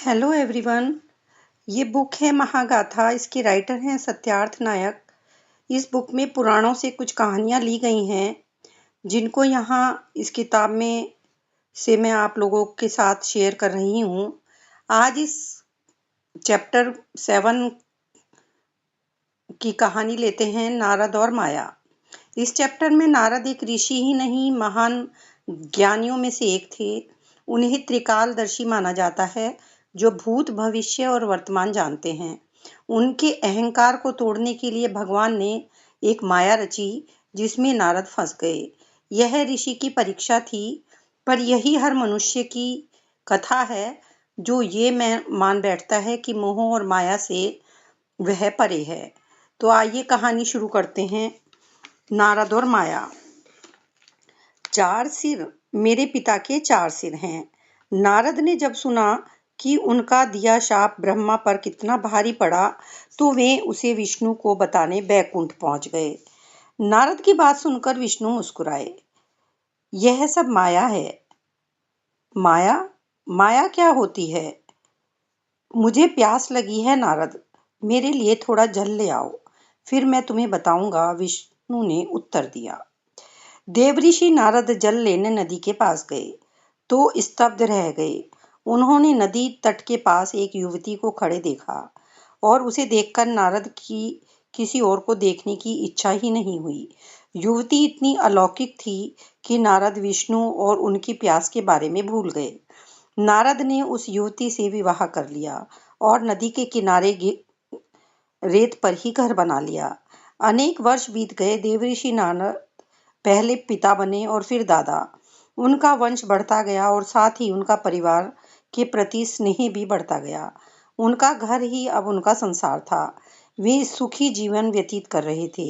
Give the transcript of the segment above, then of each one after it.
Hello everyone. ये book है महागाथा। इसके राइटर हैं सत्यार्थ नायक। इस बुक में पुराणों से कुछ कहानियाँ ली गई हैं जिनको यहाँ इस किताब में से मैं आप लोगों के साथ शेयर कर रही हूँ। आज इस चैप्टर 7 की कहानी लेते हैं, नारद और माया। इस चैप्टर में नारद एक ऋषि ही नहीं, महान ज्ञानियों में से एक थे। उन्हें त्रिकालदर्शी माना जाता है, जो भूत, भविष्य और वर्तमान जानते हैं। उनके अहंकार को तोड़ने के लिए भगवान ने एक माया रची, जिसमें नारद फंस गए। यह ऋषि की परीक्षा थी, पर यही हर मनुष्य की कथा है जो ये मान बैठता है कि मोह और माया से वह परे है। तो आइए कहानी शुरू करते हैं। नारद और माया। 4 सिर, मेरे पिता के 4 सिर हैं। नारद ने जब सुना कि उनका दिया शाप ब्रह्मा पर कितना भारी पड़ा, तो वे उसे विष्णु को बताने बैकुंठ पहुंच गए। नारद की बात सुनकर विष्णु मुस्कुराए। यह सब माया है। माया? माया क्या होती है? मुझे प्यास लगी है नारद, मेरे लिए थोड़ा जल ले आओ, फिर मैं तुम्हें बताऊंगा, विष्णु ने उत्तर दिया। देवऋषि नारद जल लेने नदी के पास गए तो स्तब्ध रह गए। उन्होंने नदी तट के पास एक युवती को खड़े देखा और उसे देखकर नारद की किसी और को देखने की इच्छा ही नहीं हुई। युवती इतनी अलौकिक थी कि नारद विष्णु और उनकी प्यास के बारे में भूल गए। नारद ने उस युवती से विवाह कर लिया और नदी के किनारे रेत पर ही घर बना लिया। अनेक वर्ष बीत गए। देवऋषि नारद पहले पिता बने और फिर दादा। उनका वंश बढ़ता गया और साथ ही उनका परिवार के प्रति स्नेह भी बढ़ता गया। उनका घर ही अब उनका संसार था। वे सुखी जीवन व्यतीत कर रहे थे।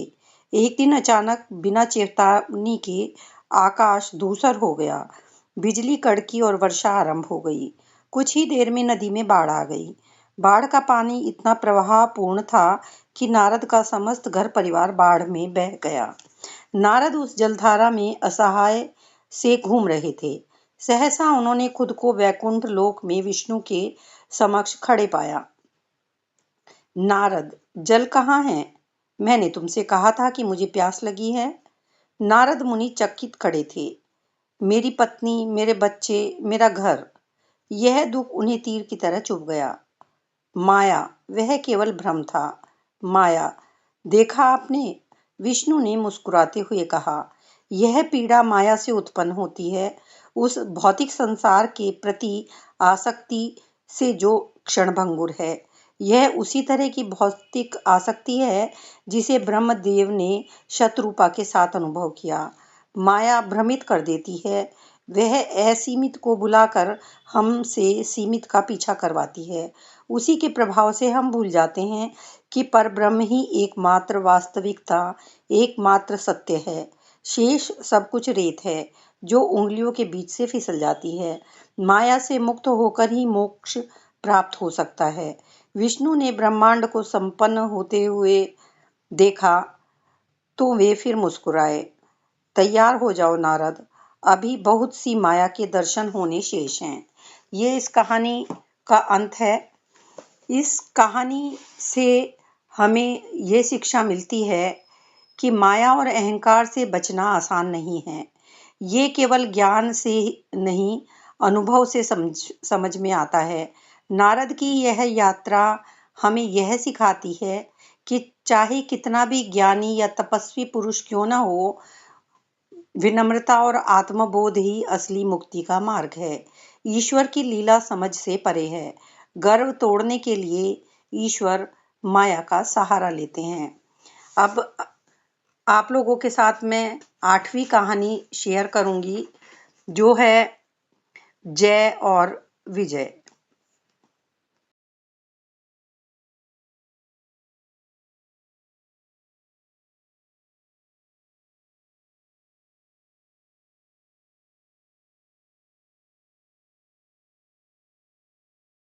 एक दिन अचानक बिना चेतावनी के आकाश धूसर हो गया। बिजली कड़की और वर्षा आरंभ हो गई। कुछ ही देर में नदी में बाढ़ आ गई। बाढ़ का पानी इतना प्रवाहपूर्ण था कि नारद का समस्त घर परिवार बाढ़ में बह गया। नारद उस जलधारा में असहाय से घूम रहे थे। सहसा उन्होंने खुद को वैकुंठ लोक में विष्णु के समक्ष खड़े पाया। नारद, जल कहाँ है? मैंने तुमसे कहा था कि मुझे प्यास लगी है। नारद मुनि चकित खड़े थे। मेरी पत्नी, मेरे बच्चे, मेरा घर, यह दुख उन्हें तीर की तरह चुभ गया। माया, वह केवल भ्रम था। माया, देखा आपने? विष्णु ने मुस्कुराते हुए कहा। यह पीड़ा माया से उत्पन्न होती है, उस भौतिक संसार के प्रति आसक्ति से जो क्षणभंगुर है। यह उसी तरह की भौतिक आसक्ति है जिसे ब्रह्मदेव ने शतरूपा के साथ अनुभव किया। माया भ्रमित कर देती है। वह असीमित को बुलाकर हमसे सीमित का पीछा करवाती है। उसी के प्रभाव से हम भूल जाते हैं कि परब्रह्म ही एकमात्र वास्तविकता, एकमात्र सत्य है। शेष सब कुछ रेत है जो उंगलियों के बीच से फिसल जाती है। माया से मुक्त होकर ही मोक्ष प्राप्त हो सकता है। विष्णु ने ब्रह्मांड को संपन्न होते हुए देखा तो वे फिर मुस्कुराए। तैयार हो जाओ नारद, अभी बहुत सी माया के दर्शन होने शेष हैं। ये इस कहानी का अंत है। इस कहानी से हमें ये शिक्षा मिलती है कि माया और अहंकार से बचना आसान नहीं है। ये केवल ज्ञान से नहीं, अनुभव से समझ में आता है। नारद की यह यात्रा हमें यह सिखाती है कि चाहे कितना भी ज्ञानी या तपस्वी पुरुष क्यों न हो, विनम्रता और आत्मबोध ही असली मुक्ति का मार्ग है। ईश्वर की लीला समझ से परे है। गर्व तोड़ने के लिए ईश्वर माया का सहारा लेते हैं। अब आप लोगों के साथ मैं 8वीं कहानी शेयर करूंगी, जो है जय और विजय।